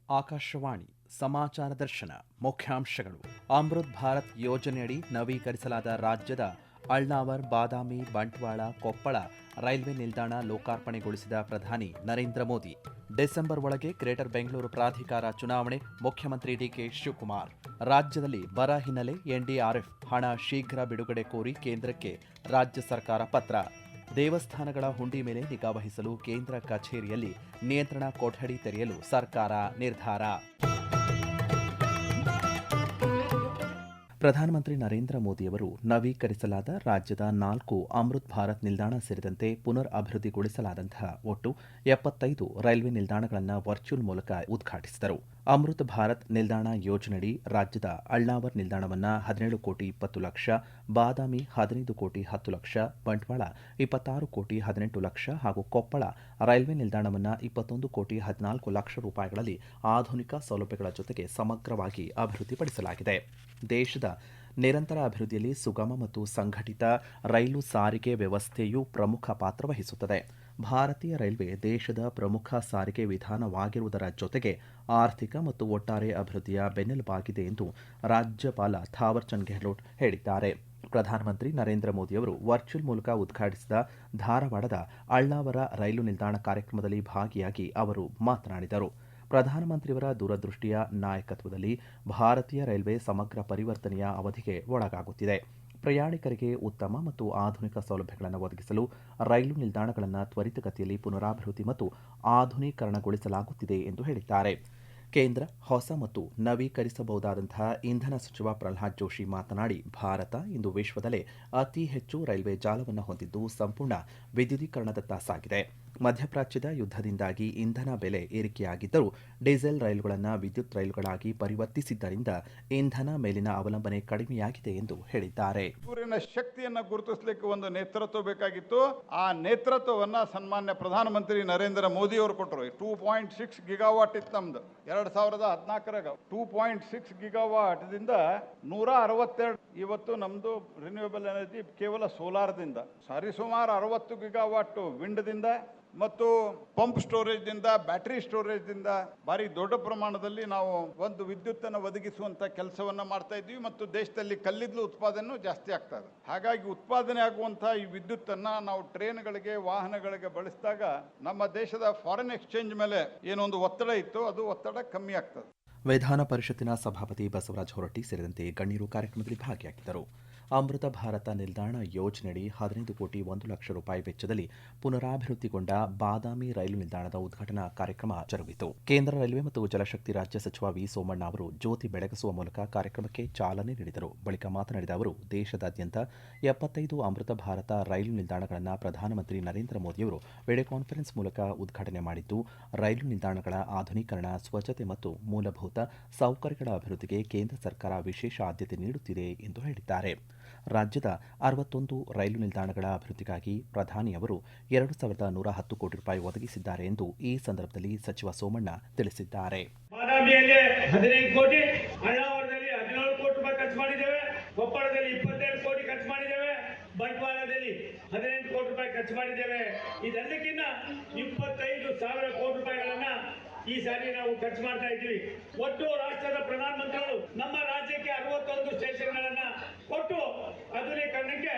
ಆಕಾಶವಾಣಿ ಸಮಾಚಾರ ದರ್ಶನ ಮುಖ್ಯಾಂಶಗಳು. ಅಮೃತ್ ಭಾರತ್ ಯೋಜನೆಯಡಿ ನವೀಕರಿಸಲಾದ ರಾಜ್ಯದ ಅಳ್ನಾವರ್, ಬಾದಾಮಿ, ಬಂಟ್ವಾಳ, ಕೊಪ್ಪಳ ರೈಲ್ವೆ ನಿಲ್ದಾಣ ಲೋಕಾರ್ಪಣೆಗೊಳಿಸಿದ ಪ್ರಧಾನಿ ನರೇಂದ್ರ ಮೋದಿ. ಡಿಸೆಂಬರ್ ಒಳಗೆ ಗ್ರೇಟರ್ ಬೆಂಗಳೂರು ಪ್ರಾಧಿಕಾರ ಚುನಾವಣೆ, ಮುಖ್ಯಮಂತ್ರಿ ಡಿಕೆ ಶಿವಕುಮಾರ್. ರಾಜ್ಯದಲ್ಲಿ ಬರ ಹಿನ್ನೆಲೆ ಎನ್ಡಿಆರ್ಎಫ್ ಹಣ ಶೀಘ್ರ ಬಿಡುಗಡೆ ಕೋರಿ ಕೇಂದ್ರಕ್ಕೆ ರಾಜ್ಯ ಸರ್ಕಾರ ಪತ್ರ. ದೇವಸ್ಥಾನಗಳ ಹುಂಡಿ ಮೇಲೆ ನಿಗಾ ವಹಿಸಲು ಕೇಂದ್ರ ಕಚೇರಿಯಲ್ಲಿ ನಿಯಂತ್ರಣ ಕೊಠಡಿ ತೆರೆಯಲು ಸರ್ಕಾರ ನಿರ್ಧಾರ. ಪ್ರಧಾನಮಂತ್ರಿ ನರೇಂದ್ರ ಮೋದಿಯವರು ನವೀಕರಿಸಲಾದ ರಾಜ್ಯದ 4 ಅಮೃತ್ ಭಾರತ್ ನಿಲ್ದಾಣ ಸೇರಿದಂತೆ ಪುನರ್ ಅಭಿವೃದ್ಧಿಗೊಳಿಸಲಾದಂತಹ ಒಟ್ಟು 75 ರೈಲ್ವೆ ನಿಲ್ದಾಣಗಳನ್ನು ವರ್ಚುವಲ್ ಮೂಲಕ ಉದ್ಘಾಟಿಸಿದರು. ಅಮೃತ್ ಭಾರತ್ ನಿಲ್ದಾಣ ಯೋಜನೆಯಡಿ ರಾಜ್ಯದ ಅಳ್ನಾವರ್ ನಿಲ್ದಾಣವನ್ನು 17 ಕೋಟಿ 20 ಲಕ್ಷ, ಬಾದಾಮಿ 15 ಕೋಟಿ 10 ಲಕ್ಷ, ಬಂಟ್ವಾಳ 26 ಕೋಟಿ 18 ಲಕ್ಷ ಹಾಗೂ ಕೊಪ್ಪಳ ರೈಲ್ವೆ ನಿಲ್ದಾಣವನ್ನು 21 ಕೋಟಿ 14 ಲಕ್ಷ ರೂಪಾಯಿಗಳಲ್ಲಿ ಆಧುನಿಕ ಸೌಲಭ್ಯಗಳ ಜೊತೆಗೆ ಸಮಗ್ರವಾಗಿ ಅಭಿವೃದ್ಧಿಪಡಿಸಲಾಗಿದೆ. ದೇಶದ ನಿರಂತರ ಅಭಿವೃದ್ಧಿಯಲ್ಲಿ ಸುಗಮ ಮತ್ತು ಸಂಘಟಿತ ರೈಲು ಸಾರಿಗೆ ವ್ಯವಸ್ಥೆಯು ಪ್ರಮುಖ ಪಾತ್ರ ವಹಿಸುತ್ತದೆ. ಭಾರತೀಯ ರೈಲ್ವೆ ದೇಶದ ಪ್ರಮುಖ ಸಾರಿಗೆ ವಿಧಾನವಾಗಿರುವುದರ ಜೊತೆಗೆ ಆರ್ಥಿಕ ಮತ್ತು ಒಟ್ಟಾರೆ ಅಭಿವೃದ್ಧಿಯ ಬೆನ್ನೆಲುಬಾಗಿದೆ ಎಂದು ರಾಜ್ಯಪಾಲ ಥಾವರ್ಚಂದ್ ಗೆಹ್ಲೋಟ್ ಹೇಳಿದ್ದಾರೆ. ಪ್ರಧಾನಮಂತ್ರಿ ನರೇಂದ್ರ ಮೋದಿಯವರು ವರ್ಚುವಲ್ ಮೂಲಕ ಉದ್ಘಾಟಿಸಿದ ಧಾರವಾಡದ ಅಳ್ನಾವರ ರೈಲು ನಿಲ್ದಾಣ ಕಾರ್ಯಕ್ರಮದಲ್ಲಿ ಭಾಗಿಯಾಗಿ ಅವರು ಮಾತನಾಡಿದರು. ಪ್ರಧಾನಮಂತ್ರಿಯವರ ದೂರದೃಷ್ಟಿಯ ನಾಯಕತ್ವದಲ್ಲಿ ಭಾರತೀಯ ರೈಲ್ವೆ ಸಮಗ್ರ ಪರಿವರ್ತನೆಯ ಅವಧಿಗೆ ಒಳಗಾಗುತ್ತಿದೆ. ಪ್ರಯಾಣಿಕರಿಗೆ ಉತ್ತಮ ಮತ್ತು ಆಧುನಿಕ ಸೌಲಭ್ಯಗಳನ್ನು ಒದಗಿಸಲು ರೈಲು ನಿಲ್ದಾಣಗಳನ್ನು ತ್ವರಿತಗತಿಯಲ್ಲಿ ಪುನರಾಭಿವೃದ್ಧಿ ಮತ್ತು ಆಧುನೀಕರಣಗೊಳಿಸಲಾಗುತ್ತಿದೆ ಎಂದು ಹೇಳಿದ್ದಾರೆ. ಕೇಂದ್ರ ಹೊಸ ಮತ್ತು ನವೀಕರಿಸಬಹುದಾದಂತಹ ಇಂಧನ ಸಚಿವ ಪ್ರಹ್ಲಾದ್ ಜೋಶಿ ಮಾತನಾಡಿ, ಭಾರತ ಇಂದು ವಿಶ್ವದಲ್ಲೇ ಅತಿ ಹೆಚ್ಚು ರೈಲ್ವೆ ಜಾಲವನ್ನು ಹೊಂದಿದ್ದು ಸಂಪೂರ್ಣ ವಿದ್ಯುದೀಕರಣದತ್ತ ಸಾಗಿದೆ. ಮಧ್ಯಪ್ರಾಚ್ಯದ ಯುದ್ಧದಿಂದಾಗಿ ಇಂಧನ ಬೆಲೆ ಏರಿಕೆಯಾಗಿದ್ದರೂ ಡೀಸೆಲ್ ರೈಲುಗಳನ್ನು ವಿದ್ಯುತ್ ರೈಲುಗಳಾಗಿ ಪರಿವರ್ತಿಸಿದ್ದರಿಂದ ಇಂಧನ ಮೇಲಿನ ಅವಲಂಬನೆ ಕಡಿಮೆಯಾಗಿದೆ ಎಂದು ಹೇಳಿದ್ದಾರೆ. ಸೂರ್ಯನ ಶಕ್ತಿಯನ್ನು ಗುರುತಿಸಲಿಕ್ಕೆ ಒಂದು ನೇತೃತ್ವ ಬೇಕಾಗಿತ್ತು. ಆ ನೇತೃತ್ವವನ್ನು ಸನ್ಮಾನ್ಯ ಪ್ರಧಾನಮಂತ್ರಿ ನರೇಂದ್ರ ಮೋದಿ ಅವರು ಕೊಟ್ಟರು. 2.6 ಗಿಗಾವಾಟ್ ಇತ್ತು ನಮ್ದು 2014 2.6 ಗಿಗಾವಾಟ್ ದಿಂದ 162. ಇವತ್ತು ನಮ್ದು ರಿನ್ಯೂಯಬಲ್ ಎನರ್ಜಿ ಕೇವಲ ಸೋಲಾರ್ದಿಂದ ಸರಿಸುಮಾರು 60 ಗಿಗಾವಾಟ್ ವಿಂಡ್ದಿಂದ ಮತ್ತು ಪಂಪ್ ಸ್ಟೋರೇಜ್ದಿಂದ, ಬ್ಯಾಟರಿ ಸ್ಟೋರೇಜ್ದಿಂದ ಭಾರಿ ದೊಡ್ಡ ಪ್ರಮಾಣದಲ್ಲಿ ನಾವು ಒಂದು ವಿದ್ಯುತ್ತನ್ನು ಒದಗಿಸುವಂತ ಕೆಲಸವನ್ನ ಮಾಡ್ತಾ ಇದ್ವಿ ಮತ್ತು ದೇಶದಲ್ಲಿ ಕಲ್ಲಿದ್ದಲು ಉತ್ಪಾದನೆ ಜಾಸ್ತಿ ಆಗ್ತಾ ಇದೆ. ಹಾಗಾಗಿ ಉತ್ಪಾದನೆ ಆಗುವಂತಹ ಈ ವಿದ್ಯುತ್ತನ್ನ ನಾವು ಟ್ರೈನ್ಗಳಿಗೆ, ವಾಹನಗಳಿಗೆ ಬಳಸಿದಾಗ ನಮ್ಮ ದೇಶದ ಫಾರಿನ್ ಎಕ್ಸ್ಚೇಂಜ್ ಮೇಲೆ ಏನೊಂದು ಒತ್ತಡ ಇತ್ತು, ಅದು ಒತ್ತಡ ಕಮ್ಮಿ ಆಗ್ತದೆ. ವಿಧಾನ ಪರಿಷತ್ತಿನ ಸಭಾಪತಿ ಬಸವರಾಜ ಹೊರಟ್ಟಿ ಸೇರಿದಂತೆ ಗಣ್ಯರು ಕಾರ್ಯಕ್ರಮದಲ್ಲಿ ಭಾಗಿಯಾಗಿದ್ದರು. ಅಮೃತ ಭಾರತ ನಿಲ್ದಾಣ ಯೋಜನೆಯಡಿ 15 ಕೋಟಿ 1 ಲಕ್ಷ ರೂಪಾಯಿ ವೆಚ್ಚದಲ್ಲಿ ಪುನರಾಭಿವೃದ್ಧಿಗೊಂಡ ಬಾದಾಮಿ ರೈಲು ನಿಲ್ದಾಣದ ಉದ್ಘಾಟನಾ ಕಾರ್ಯಕ್ರಮ ಜರುಗಿತು. ಕೇಂದ್ರ ರೈಲ್ವೆ ಮತ್ತು ಜಲಶಕ್ತಿ ರಾಜ್ಯ ಸಚಿವ ವಿ ಸೋಮಣ್ಣ ಅವರು ಜ್ಯೋತಿ ಬೆಳಗಿಸುವ ಮೂಲಕ ಕಾರ್ಯಕ್ರಮಕ್ಕೆ ಚಾಲನೆ ನೀಡಿದರು. ಬಳಿಕ ಮಾತನಾಡಿದ ಅವರು, ದೇಶದಾದ್ಯಂತ 75 ಅಮೃತ ಭಾರತ ರೈಲು ನಿಲ್ದಾಣಗಳನ್ನು ಪ್ರಧಾನಮಂತ್ರಿ ನರೇಂದ್ರ ಮೋದಿಯವರು ವಿಡಿಯೋ ಕಾನ್ಫರೆನ್ಸ್ ಮೂಲಕ ಉದ್ಘಾಟನೆ ಮಾಡಿದ್ದು, ರೈಲು ನಿಲ್ದಾಣಗಳ ಆಧುನೀಕರಣ, ಸ್ವಚ್ಛತೆ ಮತ್ತು ಮೂಲಭೂತ ಸೌಕರ್ಯಗಳ ಅಭಿವೃದ್ಧಿಗೆ ಕೇಂದ್ರ ಸರ್ಕಾರ ವಿಶೇಷ ಆದ್ಯತೆ ನೀಡುತ್ತಿದೆ ಎಂದು ಹೇಳಿದ್ದಾರೆ. ರಾಜ್ಯದ 61 ರೈಲು ನಿಲ್ದಾಣಗಳ ಅಭಿವೃದ್ಧಿಗಾಗಿ ಪ್ರಧಾನಿಯವರು 2110 ಕೋಟಿ ರೂಪಾಯಿ ಒದಗಿಸಿದ್ದಾರೆ ಎಂದು ಈ ಸಂದರ್ಭದಲ್ಲಿ ಸಚಿವ ಸೋಮಣ್ಣ ತಿಳಿಸಿದ್ದಾರೆ. ಬಾದಾಮಿಯಲ್ಲಿ 15 ಕೋಟಿ, ಅಳ್ನಾವರದಲ್ಲಿ 17 ಕೋಟಿ ರೂಪಾಯಿ ಖರ್ಚು ಮಾಡಿದ್ದೇವೆ, ಕೊಪ್ಪಳದಲ್ಲಿ 22 ಕೋಟಿ ಖರ್ಚು ಮಾಡಿದ್ದೇವೆ, ಬಂಟ್ವಾಳದಲ್ಲಿ 18 ಕೋಟಿ ರೂಪಾಯಿ ಖರ್ಚು ಮಾಡಿದ್ದೇವೆ. ಇದೆಲ್ಲಕ್ಕಿಂತ 25,000 ಕೋಟಿ ರೂಪಾಯಿಗಳನ್ನ ಈ ಸಾರಿ ನಾವು ಖರ್ಚು ಮಾಡ್ತಾ ಇದ್ದೀವಿ. ಒಟ್ಟು ರಾಷ್ಟ್ರದ ಪ್ರಧಾನಮಂತ್ರಿಗಳು ನಮ್ಮ ರಾಜ್ಯಕ್ಕೆ 61 ಸ್ಟೇಷನ್ಗಳನ್ನ ಕೊಟ್ಟು ಆಧುನೀಕರಣಕ್ಕೆ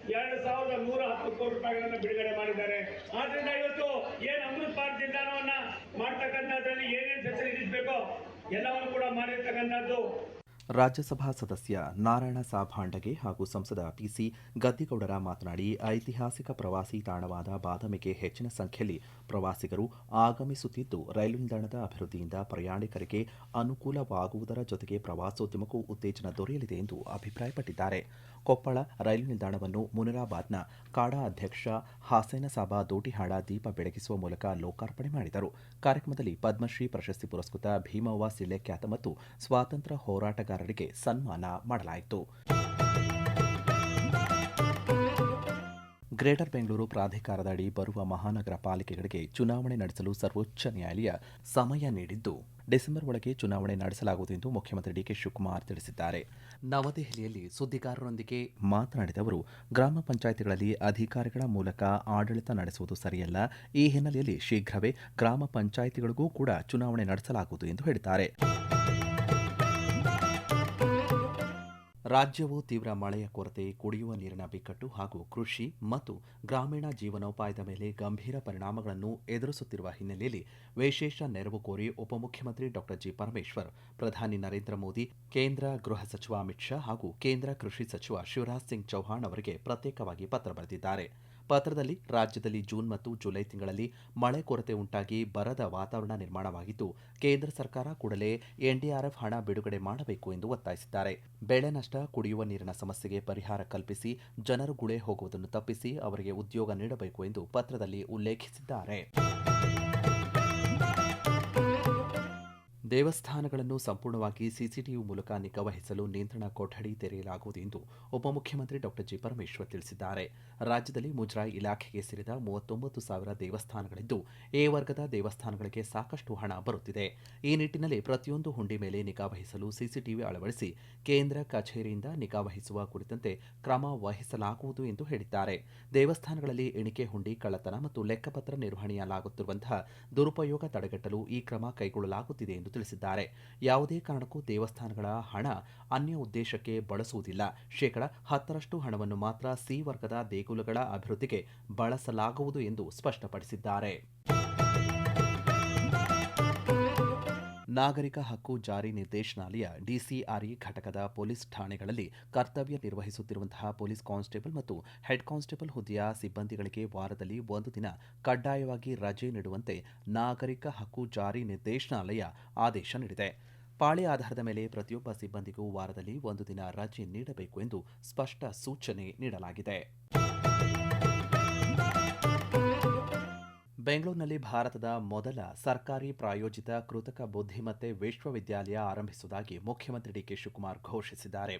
2,110 ಕೋಟಿ ರೂಪಾಯಿಗಳನ್ನ ಬಿಡುಗಡೆ ಮಾಡಿದ್ದಾರೆ. ಆದ್ರಿಂದ ಇವತ್ತು ಏನ್ ಅಮೃತ್ ಭಾರತ್ ನಿಲ್ದಾಣವನ್ನ ಮಾಡ್ತಕ್ಕಂಥದ್ರಲ್ಲಿ ಏನೇನು ಫೆಸಿಲಿಟೀಸ್ ಬೇಕೋ ಎಲ್ಲವನ್ನು ಕೂಡ ಮಾಡಿರ್ತಕ್ಕಂಥದ್ದು. ರಾಜ್ಯಸಭಾ ಸದಸ್ಯ ನಾರಾಯಣ ಸಾಭಾಂಡಗೆ ಹಾಗೂ ಸಂಸದ ಪಿಸಿ ಗದ್ದಿಗೌಡರ ಮಾತನಾಡಿ, ಐತಿಹಾಸಿಕ ಪ್ರವಾಸಿ ತಾಣವಾದ ಬಾದಾಮಿಗೆ ಹೆಚ್ಚಿನ ಸಂಖ್ಯೆಯಲ್ಲಿ ಪ್ರವಾಸಿಗರು ಆಗಮಿಸುತ್ತಿದ್ದು, ರೈಲು ನಿಲ್ದಾಣದ ಅಭಿವೃದ್ಧಿಯಿಂದ ಪ್ರಯಾಣಿಕರಿಗೆ ಅನುಕೂಲವಾಗುವುದರ ಜೊತೆಗೆ ಪ್ರವಾಸೋದ್ಯಮಕ್ಕೂ ಉತ್ತೇಜನ ದೊರೆಯಲಿದೆ ಎಂದು ಅಭಿಪ್ರಾಯಪಟ್ಟಿದ್ದಾರೆ. ಕೊಪ್ಪಳ ರೈಲು ನಿಲ್ದಾಣವನ್ನು ಮುನಿರಾಬಾದ್ನ ಕಾಡಾ ಅಧ್ಯಕ್ಷ ಹಾಸೇನಸಾಬ ದೋಟಿಹಾಳ ದೀಪ ಬೆಳಗಿಸುವ ಮೂಲಕ ಲೋಕಾರ್ಪಣೆ ಮಾಡಿದರು. ಕಾರ್ಯಕ್ರಮದಲ್ಲಿ ಪದ್ಮಶ್ರೀ ಪ್ರಶಸ್ತಿ ಪುರಸ್ಕೃತ ಭೀಮವ್ವ ಸಿಳ್ಳೆಕ್ಯಾತ ಮತ್ತು ಸ್ವಾತಂತ್ರ್ಯ ಹೋರಾಟಗಾರರಿಗೆ ಸನ್ಮಾನ ಮಾಡಲಾಯಿತು. ಗ್ರೇಟರ್ ಬೆಂಗಳೂರು ಪ್ರಾಧಿಕಾರದ ಅಡಿ ಬರುವ ಮಹಾನಗರ ಪಾಲಿಕೆಗಳಿಗೆ ಚುನಾವಣೆ ನಡೆಸಲು ಸರ್ವೋಚ್ಚ ನ್ಯಾಯಾಲಯ ಸಮಯ ನೀಡಿದ್ದು, ಡಿಸೆಂಬರ್ ಒಳಗೆ ಚುನಾವಣೆ ನಡೆಸಲಾಗುವುದು ಎಂದು ಮುಖ್ಯಮಂತ್ರಿ ಡಿಕೆ ಶಿವಕುಮಾರ್ ತಿಳಿಸಿದ್ದಾರೆ. ನವದೆಹಲಿಯಲ್ಲಿ ಸುದ್ದಿಗಾರರೊಂದಿಗೆ ಮಾತನಾಡಿದ ಅವರು, ಗ್ರಾಮ ಪಂಚಾಯಿತಿಗಳಲ್ಲಿ ಅಧಿಕಾರಿಗಳ ಮೂಲಕ ಆಡಳಿತ ನಡೆಸುವುದು ಸರಿಯಲ್ಲ. ಈ ಹಿನ್ನೆಲೆಯಲ್ಲಿ ಶೀಘ್ರವೇ ಗ್ರಾಮ ಪಂಚಾಯಿತಿಗಳಿಗೂ ಕೂಡ ಚುನಾವಣೆ ನಡೆಸಲಾಗುವುದು ಎಂದು ಹೇಳಿದ್ದಾರೆ. ರಾಜ್ಯವು ತೀವ್ರ ಮಳೆಯ ಕೊರತೆ, ಕುಡಿಯುವ ನೀರಿನ ಬಿಕ್ಕಟ್ಟು ಹಾಗೂ ಕೃಷಿ ಮತ್ತು ಗ್ರಾಮೀಣ ಜೀವನೋಪಾಯದ ಮೇಲೆ ಗಂಭೀರ ಪರಿಣಾಮಗಳನ್ನು ಎದುರಿಸುತ್ತಿರುವ ಹಿನ್ನೆಲೆಯಲ್ಲಿ ವಿಶೇಷ ನೆರವು ಕೋರಿ ಉಪಮುಖ್ಯಮಂತ್ರಿ ಡಾ ಜಿ. ಪರಮೇಶ್ವರ್ ಪ್ರಧಾನಿ ನರೇಂದ್ರ ಮೋದಿ, ಕೇಂದ್ರ ಗೃಹ ಸಚಿವ ಅಮಿತ್ ಶಾ ಹಾಗೂ ಕೇಂದ್ರ ಕೃಷಿ ಸಚಿವ ಶಿವರಾಜ್ ಸಿಂಗ್ ಚೌಹಾಣ್ ಅವರಿಗೆ ಪ್ರತ್ಯೇಕವಾಗಿ ಪತ್ರ ಬರೆದಿದ್ದಾರೆ. ಪತ್ರದಲ್ಲಿ ರಾಜ್ಯದಲ್ಲಿ ಜೂನ್ ಮತ್ತು ಜುಲೈ ತಿಂಗಳಲ್ಲಿ ಮಳೆ ಕೊರತೆ ಉಂಟಾಗಿ ಬರದ ವಾತಾವರಣ ನಿರ್ಮಾಣವಾಗಿದ್ದು, ಕೇಂದ್ರ ಸರ್ಕಾರ ಕೂಡಲೇ ಎನ್ಡಿಆರ್ಎಫ್ ಹಣ ಬಿಡುಗಡೆ ಮಾಡಬೇಕು ಎಂದು ಒತ್ತಾಯಿಸಿದ್ದಾರೆ. ಬೆಳೆ ನಷ್ಟ, ಕುಡಿಯುವ ನೀರಿನ ಸಮಸ್ಯೆಗೆ ಪರಿಹಾರ ಕಲ್ಪಿಸಿ ಜನರು ಗುಳೆ ಹೋಗುವುದನ್ನು ತಪ್ಪಿಸಿ ಅವರಿಗೆ ಉದ್ಯೋಗ ನೀಡಬೇಕು ಎಂದು ಪತ್ರದಲ್ಲಿ ಉಲ್ಲೇಖಿಸಿದ್ದಾರೆ. ದೇವಸ್ಥಾನಗಳನ್ನು ಸಂಪೂರ್ಣವಾಗಿ ಸಿಸಿಟಿವಿ ಮೂಲಕ ನಿಗಾವಹಿಸಲು ನಿಯಂತ್ರಣ ಕೊಠಡಿ ತೆರೆಯಲಾಗುವುದು ಎಂದು ಉಪಮುಖ್ಯಮಂತ್ರಿ ಡಾ ಜಿ. ಪರಮೇಶ್ವರ್ ತಿಳಿಸಿದ್ದಾರೆ. ರಾಜ್ಯದಲ್ಲಿ ಮುಜರಾಯಿ ಇಲಾಖೆಗೆ ಸೇರಿದ 39,000 ದೇವಸ್ಥಾನಗಳಿದ್ದು, ಎ ವರ್ಗದ ದೇವಸ್ಥಾನಗಳಿಗೆ ಸಾಕಷ್ಟು ಹಣ ಬರುತ್ತಿದೆ. ಈ ನಿಟ್ಟಿನಲ್ಲಿ ಪ್ರತಿಯೊಂದು ಹುಂಡಿ ಮೇಲೆ ನಿಗಾವಹಿಸಲು ಸಿಸಿಟಿವಿ ಅಳವಡಿಸಿ ಕೇಂದ್ರ ಕಚೇರಿಯಿಂದ ನಿಗಾವಹಿಸುವ ಕುರಿತಂತೆ ಕ್ರಮ ವಹಿಸಲಾಗುವುದು ಎಂದು ಹೇಳಿದ್ದಾರೆ. ದೇವಸ್ಥಾನಗಳಲ್ಲಿ ಎಣಿಕೆ ಹುಂಡಿ ಕಳ್ಳತನ ಮತ್ತು ಲೆಕ್ಕಪತ್ರ ನಿರ್ವಹಣೆಯಲ್ಲಾಗುತ್ತಿರುವಂತಹ ದುರುಪಯೋಗ ತಡೆಗಟ್ಟಲು ಈ ಕ್ರಮ ಕೈಗೊಳ್ಳಲಾಗುತ್ತಿದೆ ಎಂದು ತಿಳಿಸಿದ್ದಾರೆ. ಯಾವುದೇ ಕಾರಣಕ್ಕೂ ದೇವಸ್ಥಾನಗಳ ಹಣ ಅನ್ಯ ಉದ್ದೇಶಕ್ಕೆ ಬಳಸುವುದಿಲ್ಲ. 10% ಹಣವನ್ನು ಮಾತ್ರ ಸಿ ವರ್ಗದ ದೇಗುಲಗಳ ಅಭಿವೃದ್ಧಿಗೆ ಬಳಸಲಾಗುವುದು ಎಂದು ಸ್ಪಷ್ಟಪಡಿಸಿದ್ದಾರೆ. ನಾಗರಿಕ ಹಕ್ಕು ಜಾರಿ ನಿರ್ದೇಶನಾಲಯ ಡಿಸಿಆರ್ಇ ಘಟಕದ ಪೊಲೀಸ್ ಠಾಣೆಗಳಲ್ಲಿ ಕರ್ತವ್ಯ ನಿರ್ವಹಿಸುತ್ತಿರುವಂತಹ ಪೊಲೀಸ್ ಕಾನ್ಸ್ಟೇಬಲ್ ಮತ್ತು ಹೆಡ್ ಕಾನ್ಸ್ಟೇಬಲ್ ಹುದ್ದೆಯ ಸಿಬ್ಬಂದಿಗಳಿಗೆ ವಾರದಲ್ಲಿ 1 ದಿನ ಕಡ್ಡಾಯವಾಗಿ ರಜೆ ನೀಡುವಂತೆ ನಾಗರಿಕ ಹಕ್ಕು ಜಾರಿ ನಿರ್ದೇಶನಾಲಯ ಆದೇಶ ನೀಡಿದೆ. ಪಾಳಿ ಆಧಾರದ ಮೇಲೆ ಪ್ರತಿಯೊಬ್ಬ ಸಿಬ್ಬಂದಿಗೂ ವಾರದಲ್ಲಿ 1 ದಿನ ರಜೆ ನೀಡಬೇಕು ಎಂದು ಸ್ಪಷ್ಟ ಸೂಚನೆ ನೀಡಲಾಗಿದೆ. ಬೆಂಗಳೂರಿನಲ್ಲಿ ಭಾರತದ ಮೊದಲ ಸರ್ಕಾರಿ ಪ್ರಾಯೋಜಿತ ಕೃತಕ ಬುದ್ಧಿಮತ್ತೆ ವಿಶ್ವವಿದ್ಯಾಲಯ ಆರಂಭಿಸುವುದಾಗಿ ಮುಖ್ಯಮಂತ್ರಿ ಡಿಕೆ ಶಿವಕುಮಾರ್ ಘೋಷಿಸಿದ್ದಾರೆ.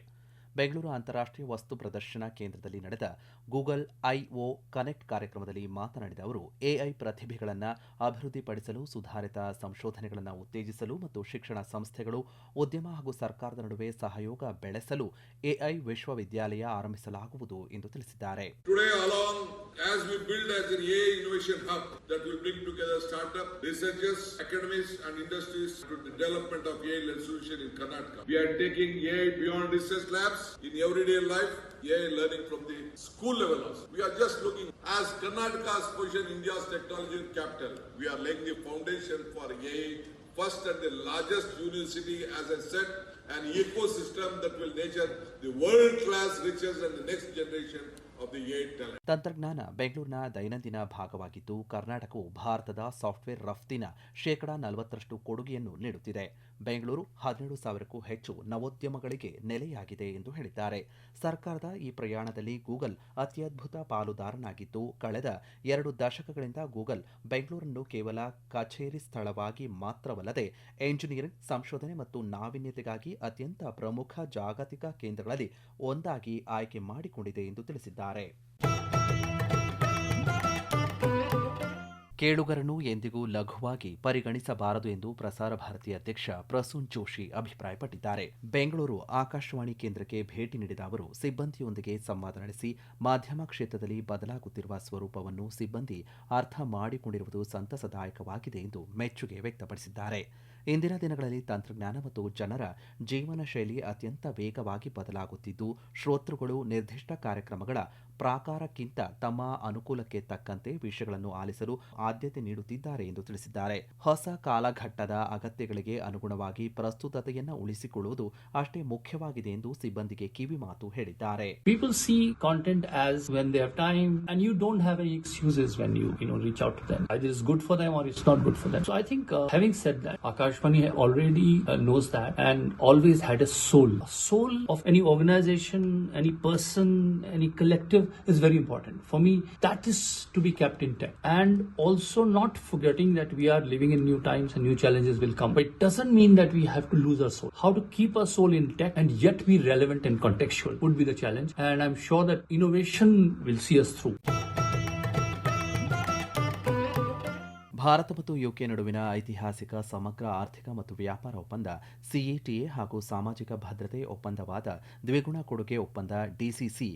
ಬೆಂಗಳೂರು ಅಂತಾರಾಷ್ಟ್ರೀಯ ವಸ್ತು ಪ್ರದರ್ಶನ ಕೇಂದ್ರದಲ್ಲಿ ನಡೆದ ಗೂಗಲ್ ಐಒ ಕನೆಕ್ಟ್ ಕಾರ್ಯಕ್ರಮದಲ್ಲಿ ಮಾತನಾಡಿದ ಅವರು, ಎಐ ಪ್ರತಿಭೆಗಳನ್ನು ಅಭಿವೃದ್ಧಿಪಡಿಸಲು, ಸುಧಾರಿತ ಸಂಶೋಧನೆಗಳನ್ನು ಉತ್ತೇಜಿಸಲು ಮತ್ತು ಶಿಕ್ಷಣ ಸಂಸ್ಥೆಗಳು, ಉದ್ಯಮ ಹಾಗೂ ಸರ್ಕಾರದ ನಡುವೆ ಸಹಯೋಗ ಬೆಳೆಸಲು ಎಐ ವಿಶ್ವವಿದ್ಯಾಲಯ ಆರಂಭಿಸಲಾಗುವುದು ಎಂದು ತಿಳಿಸಿದ್ದಾರೆ. As we build as an AI innovation hub that will bring together startup, researchers, academics and industries to the development of AI-led solution in Karnataka. We are taking AI beyond research labs in everyday life, AI learning from the school level also. We are just looking as Karnataka's position India's technology capital. We are laying the foundation for AI first and the largest university, as I said, an ecosystem that will nurture the world-class riches and the next generation. ತಂತ್ರಜ್ಞಾನ ಬೆಂಗಳೂರಿನ ದೈನಂದಿನ ಭಾಗವಾಗಿದ್ದು, ಕರ್ನಾಟಕವು ಭಾರತದ software ರಫ್ತಿನ 40% ಕೊಡುಗೆಯನ್ನು ನೀಡುತ್ತಿದೆ. ಬೆಂಗಳೂರು 17,000ಕ್ಕೂ ಹೆಚ್ಚು ನವೋದ್ಯಮಗಳಿಗೆ ನೆಲೆಯಾಗಿದೆ ಎಂದು ಹೇಳಿದ್ದಾರೆ. ಸರ್ಕಾರದ ಈ ಪ್ರಯಾಣದಲ್ಲಿ ಗೂಗಲ್ ಅತ್ಯದ್ಭುತ ಪಾಲುದಾರನಾಗಿದ್ದು, ಕಳೆದ 2 ದಶಕಗಳಿಂದ ಗೂಗಲ್ ಬೆಂಗಳೂರನ್ನು ಕೇವಲ ಕಚೇರಿ ಸ್ಥಳವಾಗಿ ಮಾತ್ರವಲ್ಲದೆ ಎಂಜಿನಿಯರಿಂಗ್, ಸಂಶೋಧನೆ ಮತ್ತು ನಾವೀನ್ಯತೆಗಾಗಿ ಅತ್ಯಂತ ಪ್ರಮುಖ ಜಾಗತಿಕ ಕೇಂದ್ರಗಳಲ್ಲಿ ಒಂದಾಗಿ ಆಯ್ಕೆ ಮಾಡಿಕೊಂಡಿದೆ ಎಂದು ತಿಳಿಸಿದ್ದಾರೆ. ಕೇಳುಗರನ್ನು ಎಂದಿಗೂ ಲಘುವಾಗಿ ಪರಿಗಣಿಸಬಾರದು ಎಂದು ಪ್ರಸಾರ ಭಾರತಿ ಅಧ್ಯಕ್ಷ ಪ್ರಸೂನ್ ಜೋಶಿ ಅಭಿಪ್ರಾಯಪಟ್ಟಿದ್ದಾರೆ. ಬೆಂಗಳೂರು ಆಕಾಶವಾಣಿ ಕೇಂದ್ರಕ್ಕೆ ಭೇಟಿ ನೀಡಿದ ಅವರು ಸಿಬ್ಬಂದಿಯೊಂದಿಗೆ ಸಂವಾದ ನಡೆಸಿ ಮಾಧ್ಯಮ ಕ್ಷೇತ್ರದಲ್ಲಿ ಬದಲಾಗುತ್ತಿರುವ ಸ್ವರೂಪವನ್ನು ಸಿಬ್ಬಂದಿ ಅರ್ಥ ಮಾಡಿಕೊಂಡಿರುವುದು ಸಂತಸದಾಯಕವಾಗಿದೆ ಎಂದು ಮೆಚ್ಚುಗೆ ವ್ಯಕ್ತಪಡಿಸಿದ್ದಾರೆ. ಇಂದಿನ ದಿನಗಳಲ್ಲಿ ತಂತ್ರಜ್ಞಾನ ಮತ್ತು ಜನರ ಜೀವನ ಶೈಲಿ ಅತ್ಯಂತ ವೇಗವಾಗಿ ಬದಲಾಗುತ್ತಿದ್ದು, ಶ್ರೋತೃಗಳು ನಿರ್ದಿಷ್ಟ ಕಾರ್ಯಕ್ರಮಗಳ ಪ್ರಾಕಾರಕ್ಕಿಂತ ತಮ್ಮ ಅನುಕೂಲಕ್ಕೆ ತಕ್ಕಂತೆ ವಿಷಯಗಳನ್ನು ಆಲಿಸಲು ಆದ್ಯತೆ ನೀಡುತ್ತಿದ್ದಾರೆ ಎಂದು ತಿಳಿಸಿದ್ದಾರೆ. ಹೊಸ ಕಾಲಘಟ್ಟದ ಅಗತ್ಯಗಳಿಗೆ ಅನುಗುಣವಾಗಿ ಪ್ರಸ್ತುತತೆಯನ್ನು ಉಳಿಸಿಕೊಳ್ಳುವುದು ಅಷ್ಟೇ ಮುಖ್ಯವಾಗಿದೆ ಎಂದು ಸಿಬ್ಬಂದಿಗೆ ಕಿವಿ ಮಾತು ಹೇಳಿದ್ದಾರೆ. People see content as when they have time and you don't have any excuses when you reach out to them. Either it's good for them or it's not good for them. So I think having said that, Akashvani already knows that and always had a soul. A soul of any organization, any person, any collective is very important. For me, that is to be kept intact. And also not forgetting that we are living in new times and new challenges will come. But it doesn't mean that we have to lose our soul. How to keep our soul intact and yet be relevant and contextual would be the challenge. And I'm sure that innovation will see us through. Bharat ಮತ್ತು UK ನಡುವಿನ ಐತಿಹಾಸಿಕ ಸಮಗ್ರ ಆರ್ಥಿಕ ಮತ್ತು ವ್ಯಾಪಾರ ಒಪ್ಪಂದ CETA ಹಾಗೂ ಸಾಮಾಜಿಕ ಭದ್ರತೆ ಒಪ್ಪಂದವಾದ ದ್ವಿಗುಣ ಕೊಡುಗೆ ಒಪ್ಪಂದ ಡಿಸಿಸಿ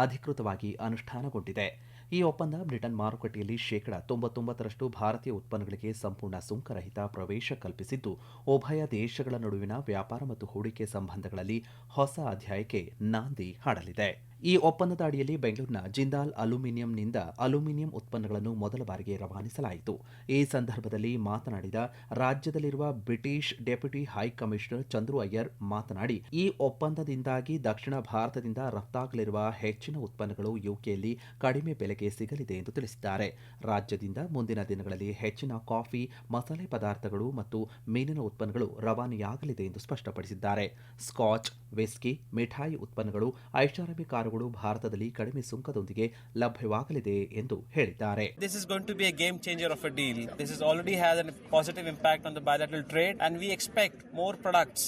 ಅಧಿಕೃತವಾಗಿ ಅನುಷ್ಠಾನಗೊಂಡಿದೆ. ಈ ಒಪ್ಪಂದ ಬ್ರಿಟನ್ ಮಾರುಕಟ್ಟೆಯಲ್ಲಿ ಶೇಕಡಾ 99ರಷ್ಟು ಭಾರತೀಯ ಉತ್ಪನ್ನಗಳಿಗೆ ಸಂಪೂರ್ಣ ಸುಂಕರಹಿತ ಪ್ರವೇಶ ಕಲ್ಪಿಸಿದ್ದು, ಉಭಯ ದೇಶಗಳ ನಡುವಿನ ವ್ಯಾಪಾರ ಮತ್ತು ಹೂಡಿಕೆ ಸಂಬಂಧಗಳಲ್ಲಿ ಹೊಸ ಅಧ್ಯಾಯಕ್ಕೆ ನಾಂದಿ ಹಾಡಲಿದೆ. ಈ ಒಪ್ಪಂದದ ಅಡಿಯಲ್ಲಿ ಬೆಂಗಳೂರಿನ ಜಿಂದಾಲ್ ಅಲ್ಯೂಮಿನಿಯಂನಿಂದ ಅಲ್ಯೂಮಿನಿಯಂ ಉತ್ಪನ್ನಗಳನ್ನು ಮೊದಲ ಬಾರಿಗೆ ರವಾನಿಸಲಾಯಿತು. ಈ ಸಂದರ್ಭದಲ್ಲಿ ಮಾತನಾಡಿದ ರಾಜ್ಯದಲ್ಲಿರುವ British deputy high commissioner Chandru Iyer ಮಾತನಾಡಿ, ಈ ಒಪ್ಪಂದದಿಂದಾಗಿ ದಕ್ಷಿಣ ಭಾರತದಿಂದ ರಫ್ತಾಗಲಿರುವ ಹೆಚ್ಚಿನ ಉತ್ಪನ್ನಗಳು ಯುಕೆಯಲ್ಲಿ ಕಡಿಮೆ ಬೆಲೆಗೆ ಸಿಗಲಿದೆ ಎಂದು ತಿಳಿಸಿದ್ದಾರೆ. ರಾಜ್ಯದಿಂದ ಮುಂದಿನ ದಿನಗಳಲ್ಲಿ ಹೆಚ್ಚಿನ ಕಾಫಿ, ಮಸಾಲೆ ಪದಾರ್ಥಗಳು ಮತ್ತು ಮೀನಿನ ಉತ್ಪನ್ನಗಳು ರವಾನೆಯಾಗಲಿದೆ ಎಂದು ಸ್ಪಷ್ಟಪಡಿಸಿದ್ದಾರೆ. ಸ್ಕಾಚ್, ವಿಸ್ಕಿ, ಮಿಠಾಯಿ ಉತ್ಪನ್ನಗಳು, ಐಷಾರಾಮಿ ಕಾರುಗಳು ಭಾರತದಲ್ಲಿ ಕಡಿಮೆ ಸುಂಕದೊಂದಿಗೆ ಲಭ್ಯವಾಗಲಿದೆ ಎಂದು ಹೇಳಿದ್ದಾರೆ. This is going to be a game changer of a deal. This has already had a positive impact on the bilateral trade, and we expect more products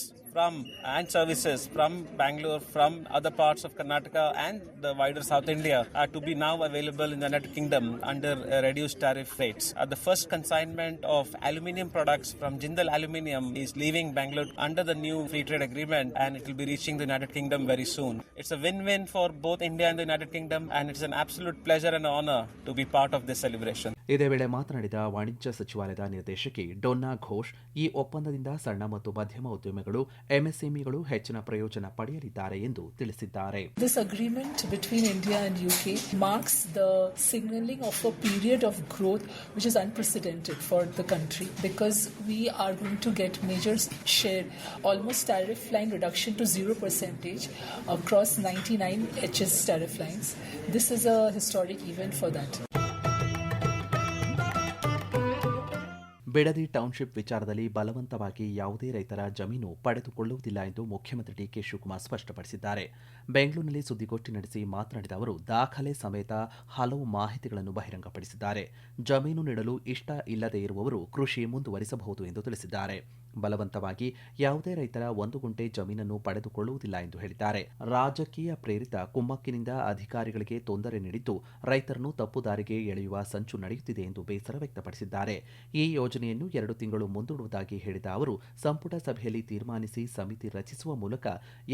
and services from Bangalore, from other parts of Karnataka and the wider South India to be now available in the United Kingdom under reduced tariff rates. The first consignment of aluminium products from Jindal Aluminium is leaving Bangalore under the new free trade agreement, and it will be reaching the United Kingdom very soon. It's a win-win for both India and the United Kingdom, and it's an absolute pleasure and honor to be part of this celebration. ಇದೇ ವೇಳೆ ಮಾತನಾಡಿದ ವಾಣಿಜ್ಯ ಸಚಿವಾಲಯದ ನಿರ್ದೇಶಕಿ Donna Ghosh, ಈ ಒಪ್ಪಂದದಿಂದ ಸಣ್ಣ ಮತ್ತು ಮಧ್ಯಮ ಉದ್ಯಮಿಗಳು, ಎಂಎಸ್ಎಂಇಗಳು ಹೆಚ್ಚಿನ ಪ್ರಯೋಜನ ಪಡೆಯಲಿದ್ದಾರೆ ಎಂದು ತಿಳಿಸಿದ್ದಾರೆ. This agreement between India and UK marks the signaling of a period of growth which is unprecedented for the country, because we are going to get major share, almost tariff line reduction to 0% across 99 HS tariff lines. This is a historic event for that. Bidadi township ವಿಚಾರದಲ್ಲಿ ಬಲವಂತವಾಗಿ ಯಾವುದೇ ರೈತರ ಜಮೀನು ಪಡೆದುಕೊಳ್ಳುವುದಿಲ್ಲ ಎಂದು ಮುಖ್ಯಮಂತ್ರಿ DK Shivakumar ಸ್ಪಷ್ಟಪಡಿಸಿದ್ದಾರೆ. ಬೆಂಗಳೂರಿನಲ್ಲಿ ಸುದ್ದಿಗೋಷ್ಠಿ ನಡೆಸಿ ಮಾತನಾಡಿದ ಅವರು, ದಾಖಲೆ ಸಮೇತ ಹಲವು ಮಾಹಿತಿಗಳನ್ನು ಬಹಿರಂಗಪಡಿಸಿದ್ದಾರೆ. ಜಮೀನು ನೀಡಲು ಇಷ್ಟ ಇಲ್ಲದೇ ಇರುವವರು ಕೃಷಿ ಮುಂದುವರಿಸಬಹುದು ಎಂದು ತಿಳಿಸಿದ್ದಾರೆ. ಬಲವಂತವಾಗಿ ಯಾವುದೇ ರೈತರ 1 ಗುಂಟೆ ಜಮೀನನ್ನು ಪಡೆದುಕೊಳ್ಳುವುದಿಲ್ಲ ಎಂದು ಹೇಳಿದ್ದಾರೆ. ರಾಜಕೀಯ ಪ್ರೇರಿತ ಕುಮ್ಮಕ್ಕಿನಿಂದ ಅಧಿಕಾರಿಗಳಿಗೆ ತೊಂದರೆ ನೀಡಿದ್ದು, ರೈತರನ್ನು ತಪ್ಪುದಾರಿಗೆ ಎಳೆಯುವ ಸಂಚು ನಡೆಯುತ್ತಿದೆ ಎಂದು ಬೇಸರ ವ್ಯಕ್ತಪಡಿಸಿದ್ದಾರೆ. ಈ ಯೋಜನೆಯನ್ನು 2 ತಿಂಗಳು ಮುಂದೂಡುವುದಾಗಿ ಹೇಳಿದ ಅವರು, ಸಂಪುಟ ಸಭೆಯಲ್ಲಿ ತೀರ್ಮಾನಿಸಿ ಸಮಿತಿ ರಚಿಸುವ ಮೂಲಕ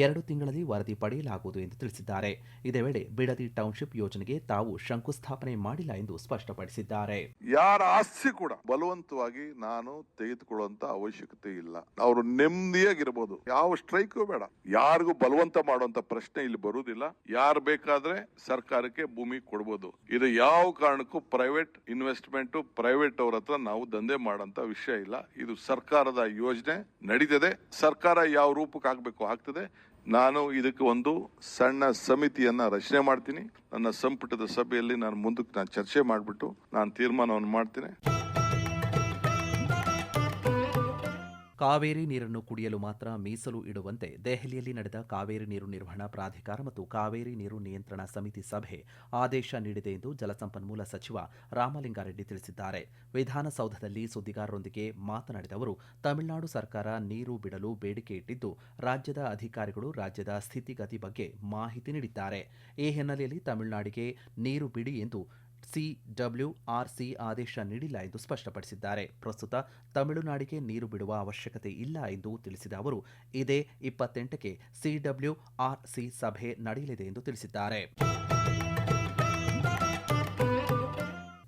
2 ತಿಂಗಳಲ್ಲಿ ವರದಿ ಪಡೆಯಲಾಗುವುದು ಎಂದು ತಿಳಿಸಿದ್ದಾರೆ. ಇದೇ ವೇಳೆ ಬಿಡದಿ ಟೌನ್ಶಿಪ್ ಯೋಜನೆಗೆ ತಾವು ಶಂಕುಸ್ಥಾಪನೆ ಮಾಡಿಲ್ಲ ಎಂದು ಸ್ಪಷ್ಟಪಡಿಸಿದ್ದಾರೆ. ಯಾರ ಆಸ್ತಿ ಕೂಡ ಬಲವಂತವಾಗಿ ನಾನು ತೆಗೆದುಕೊಳ್ಳುವಂತ ಅವಶ್ಯಕತೆ ಇಲ್ಲ. ಅವರು ನೆಮ್ಮದಿಯಾಗಿರ್ಬೋದು, ಯಾವ ಸ್ಟ್ರೈಕ್ ಬೇಡ, ಯಾರಿಗೂ ಬಲವಂತ ಮಾಡುವಂತ ಪ್ರಶ್ನೆ ಇಲ್ಲಿ ಬರುವುದಿಲ್ಲ. ಯಾರು ಬೇಕಾದ್ರೆ ಸರ್ಕಾರಕ್ಕೆ ಭೂಮಿ ಕೊಡಬಹುದು. ಇದು ಯಾವ ಕಾರಣಕ್ಕೂ ಪ್ರೈವೇಟ್ ಇನ್ವೆಸ್ಟ್ಮೆಂಟ್, ಪ್ರೈವೇಟ್ ಅವ್ರ ಹತ್ರ ನಾವು ದಂಧೆ ಮಾಡಂತ ವಿಷಯ ಇಲ್ಲ. ಇದು ಸರ್ಕಾರದ ಯೋಜನೆ ನಡೀತದೆ. ಸರ್ಕಾರ ಯಾವ ರೂಪಕ್ಕೆ ಆಗ್ಬೇಕು ಆಗ್ತದೆ. ನಾನು ಇದಕ್ಕೆ ಒಂದು ಸಣ್ಣ ಸಮಿತಿಯನ್ನ ರಚನೆ ಮಾಡ್ತೀನಿ. ನನ್ನ ಸಂಪುಟದ ಸಭೆಯಲ್ಲಿ ನಾನು ಮುಂದಕ್ಕೆ ಚರ್ಚೆ ಮಾಡಿಬಿಟ್ಟು ನಾನು ತೀರ್ಮಾನವನ್ನು ಮಾಡ್ತೀನಿ. ಕಾವೇರಿ ನೀರನ್ನು ಕುಡಿಯಲು ಮಾತ್ರ ಮೀಸಲು ಇಡುವಂತೆ ದೆಹಲಿಯಲ್ಲಿ ನಡೆದ ಕಾವೇರಿ ನೀರು ನಿರ್ವಹಣಾ ಪ್ರಾಧಿಕಾರ ಮತ್ತು ಕಾವೇರಿ ನೀರು ನಿಯಂತ್ರಣ ಸಮಿತಿ ಸಭೆ ಆದೇಶ ನೀಡಿದೆ ಎಂದು ಜಲಸಂಪನ್ಮೂಲ ಸಚಿವ ರಾಮಲಿಂಗಾರೆಡ್ಡಿ ತಿಳಿಸಿದ್ದಾರೆ. ವಿಧಾನಸೌಧದಲ್ಲಿ ಸುದ್ದಿಗಾರರೊಂದಿಗೆ ಮಾತನಾಡಿದ ಅವರು, ತಮಿಳುನಾಡು ಸರ್ಕಾರ ನೀರು ಬಿಡಲು ಬೇಡಿಕೆ ಇಟ್ಟಿದ್ದು, ರಾಜ್ಯದ ಅಧಿಕಾರಿಗಳು ರಾಜ್ಯದ ಸ್ಥಿತಿಗತಿ ಬಗ್ಗೆ ಮಾಹಿತಿ ನೀಡಿದ್ದಾರೆ. ಈ ಹಿನ್ನೆಲೆಯಲ್ಲಿ ತಮಿಳುನಾಡಿಗೆ ನೀರು ಬಿಡಿ ಎಂದು ಸಿಡಬ್ಲ್ಯೂಆರ್ಸಿ ಆದೇಶ ನೀಡಿಲ್ಲ ಎಂದು ಸ್ಪಷ್ಟಪಡಿಸಿದ್ದಾರೆ. ಪ್ರಸ್ತುತ ತಮಿಳುನಾಡಿಗೆ ನೀರು ಬಿಡುವ ಅವಶ್ಯಕತೆ ಇಲ್ಲ ಎಂದು ತಿಳಿಸಿದ ಅವರು, ಇದೇ 28ಕ್ಕೆ ಸಿಡಬ್ಲ್ಯೂಆರ್ಸಿ ಸಭೆ ನಡೆಯಲಿದೆ ಎಂದು ತಿಳಿಸಿದ್ದಾರೆ.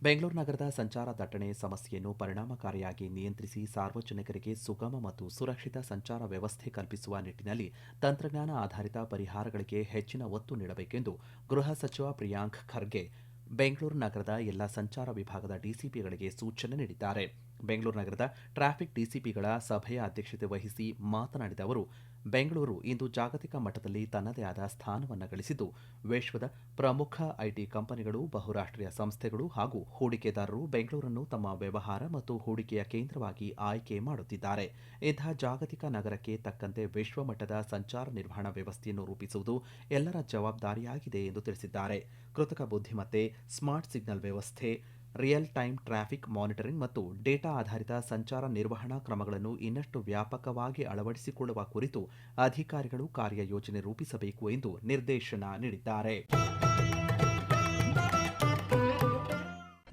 ಬೆಂಗಳೂರು ನಗರದ ಸಂಚಾರ ದಟ್ಟಣೆ ಸಮಸ್ಯೆಯನ್ನು ಪರಿಣಾಮಕಾರಿಯಾಗಿ ನಿಯಂತ್ರಿಸಿ ಸಾರ್ವಜನಿಕರಿಗೆ ಸುಗಮ ಮತ್ತು ಸುರಕ್ಷಿತ ಸಂಚಾರ ವ್ಯವಸ್ಥೆ ಕಲ್ಪಿಸುವ ನಿಟ್ಟಿನಲ್ಲಿ ತಂತ್ರಜ್ಞಾನ ಆಧಾರಿತ ಪರಿಹಾರಗಳಿಗೆ ಹೆಚ್ಚಿನ ಒತ್ತು ನೀಡಬೇಕೆಂದು ಗೃಹ ಸಚಿವ ಪ್ರಿಯಾಂಕ್ ಖರ್ಗೆ ಬೆಂಗಳೂರು ನಗರದ ಎಲ್ಲ ಸಂಚಾರ ವಿಭಾಗದ ಡಿಸಿಪಿಗಳಿಗೆ ಸೂಚನೆ ನೀಡಿದ್ದಾರೆ. ಬೆಂಗಳೂರು ನಗರದ ಟ್ರಾಫಿಕ್ ಡಿಸಿಪಿಗಳ ಸಭೆಯ ಅಧ್ಯಕ್ಷತೆ ವಹಿಸಿ ಮಾತನಾಡಿದ ಅವರು, ಬೆಂಗಳೂರು ಇಂದು ಜಾಗತಿಕ ಮಟ್ಟದಲ್ಲಿ ತನ್ನದೇ ಆದ ಸ್ಥಾನವನ್ನು ಗಳಿಸಿದ್ದು, ವಿಶ್ವದ ಪ್ರಮುಖ ಐಟಿ ಕಂಪನಿಗಳು, ಬಹುರಾಷ್ಟ್ರೀಯ ಸಂಸ್ಥೆಗಳು ಹಾಗೂ ಹೂಡಿಕೆದಾರರು ಬೆಂಗಳೂರನ್ನು ತಮ್ಮ ವ್ಯವಹಾರ ಮತ್ತು ಹೂಡಿಕೆಯ ಕೇಂದ್ರವಾಗಿ ಆಯ್ಕೆ ಮಾಡುತ್ತಿದ್ದಾರೆ. ಇಂಥ ಜಾಗತಿಕ ನಗರಕ್ಕೆ ತಕ್ಕಂತೆ ವಿಶ್ವಮಟ್ಟದ ಸಂಚಾರ ನಿರ್ವಹಣಾ ವ್ಯವಸ್ಥೆಯನ್ನು ರೂಪಿಸುವುದು ಎಲ್ಲರ ಜವಾಬ್ದಾರಿಯಾಗಿದೆ ಎಂದು ತಿಳಿಸಿದ್ದಾರೆ. ಕೃತಕ ಬುದ್ಧಿಮತ್ತೆ, ಸ್ಮಾರ್ಟ್ ಸಿಗ್ನಲ್ ವ್ಯವಸ್ಥೆ, ರಿಯಲ್ ಟೈಮ್ ಟ್ರಾಫಿಕ್ ಮಾನಿಟರಿಂಗ್ ಮತ್ತು ಡೇಟಾ ಆಧಾರಿತ ಸಂಚಾರ ನಿರ್ವಹಣಾ ಕ್ರಮಗಳನ್ನು ಇನ್ನಷ್ಟು ವ್ಯಾಪಕವಾಗಿ ಅಳವಡಿಸಿಕೊಳ್ಳುವ ಕುರಿತು ಅಧಿಕಾರಿಗಳು ಕಾರ್ಯಯೋಜನೆ ರೂಪಿಸಬೇಕು ಎಂದು ನಿರ್ದೇಶನ ನೀಡಿದ್ದಾರೆ.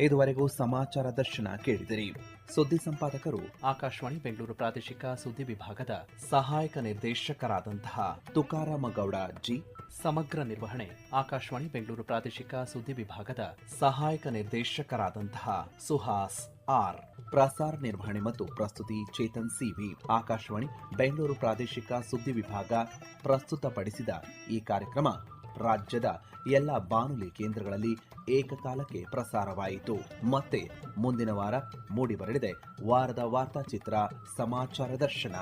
ಇದುವರೆಗೂ ಸಮಾಚಾರ ದರ್ಶನ ಕೇಳಿದಿರಿ. ಸುದ್ದಿ ಸಂಪಾದಕರು ಆಕಾಶವಾಣಿ ಬೆಂಗಳೂರು ಪ್ರಾದೇಶಿಕ ಸುದ್ದಿ ವಿಭಾಗದ ಸಹಾಯಕ ನಿರ್ದೇಶಕರಾದಂತಹ ತುಕಾರಾಮ ಗೌಡ ಜಿ. ಸಮಗ್ರ ನಿರ್ವಹಣೆ ಆಕಾಶವಾಣಿ ಬೆಂಗಳೂರು ಪ್ರಾದೇಶಿಕ ಸುದ್ದಿ ವಿಭಾಗದ ಸಹಾಯಕ ನಿರ್ದೇಶಕರಾದಂತಹ ಸುಹಾಸ್ ಆರ್. ಪ್ರಸಾರ ನಿರ್ವಹಣೆ ಮತ್ತು ಪ್ರಸ್ತುತಿ ಚೇತನ್ ಸಿವಿ. ಆಕಾಶವಾಣಿ ಬೆಂಗಳೂರು ಪ್ರಾದೇಶಿಕ ಸುದ್ದಿ ವಿಭಾಗ ಪ್ರಸ್ತುತಪಡಿಸಿದ ಈ ಕಾರ್ಯಕ್ರಮ ರಾಜ್ಯದ ಎಲ್ಲ ಬಾನುಲಿ ಕೇಂದ್ರಗಳಲ್ಲಿ ಏಕಕಾಲಕ್ಕೆ ಪ್ರಸಾರವಾಯಿತು. ಮತ್ತೆ ಮುಂದಿನ ವಾರ ಮೂಡಿಬರಲಿದೆ ವಾರದ ವಾರ್ತಾಚಿತ್ರ ಸಮಾಚಾರ ದರ್ಶನ.